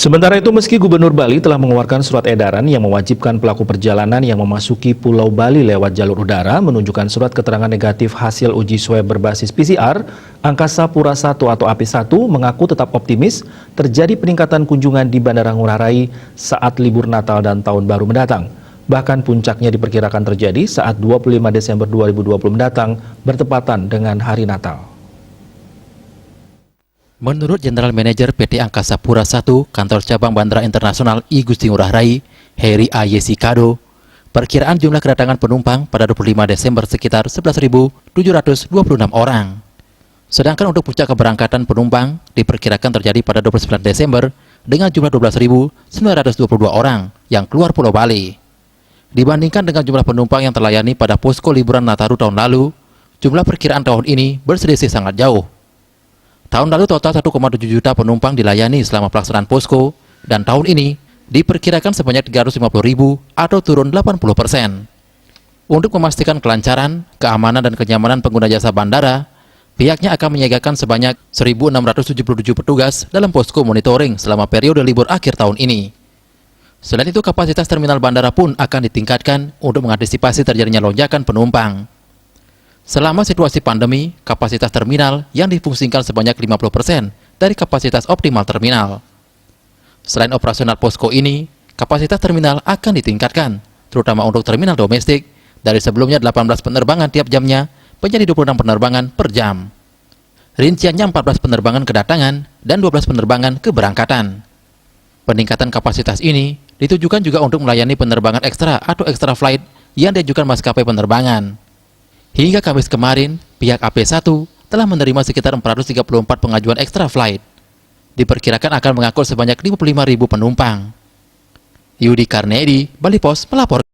Sementara itu, meski Gubernur Bali telah mengeluarkan surat edaran yang mewajibkan pelaku perjalanan yang memasuki Pulau Bali lewat jalur udara menunjukkan surat keterangan negatif hasil uji swab berbasis PCR, Angkasa Pura I atau AP1 mengaku tetap optimis terjadi peningkatan kunjungan di Bandara Ngurah Rai saat libur Natal dan Tahun Baru mendatang. Bahkan puncaknya diperkirakan terjadi saat 25 Desember 2020 mendatang bertepatan dengan Hari Natal. Menurut General Manager PT Angkasa Pura I, Kantor Cabang Bandara Internasional I Gusti Ngurah Rai, Heri A. Yesikado, perkiraan jumlah kedatangan penumpang pada 25 Desember sekitar 11.726 orang. Sedangkan untuk puncak keberangkatan penumpang diperkirakan terjadi pada 29 Desember dengan jumlah 12.922 orang yang keluar Pulau Bali. Dibandingkan dengan jumlah penumpang yang terlayani pada posko liburan Nataru tahun lalu, jumlah perkiraan tahun ini berselisih sangat jauh. Tahun lalu total 1,7 juta penumpang dilayani selama pelaksanaan posko, dan tahun ini diperkirakan sebanyak 350.000 atau turun 80%. Untuk memastikan kelancaran, keamanan, dan kenyamanan pengguna jasa bandara, pihaknya akan menyiagakan sebanyak 1.677 petugas dalam posko monitoring selama periode libur akhir tahun ini. Selain itu, kapasitas terminal bandara pun akan ditingkatkan untuk mengantisipasi terjadinya lonjakan penumpang. Selama situasi pandemi, kapasitas terminal yang difungsikan sebanyak 50% dari kapasitas optimal terminal. Selain operasional posko ini, kapasitas terminal akan ditingkatkan, terutama untuk terminal domestik, dari sebelumnya 18 penerbangan tiap jamnya menjadi 26 penerbangan per jam. Rinciannya 14 penerbangan kedatangan dan 12 penerbangan keberangkatan. Peningkatan kapasitas ini ditujukan juga untuk melayani penerbangan ekstra atau extra flight yang diajukan maskapai penerbangan. Hingga Kamis kemarin, pihak AP1 telah menerima sekitar 434 pengajuan extra flight. Diperkirakan akan mengangkut sebanyak 55.000 penumpang. Yudi Karnedi, Bali Pos, melapor.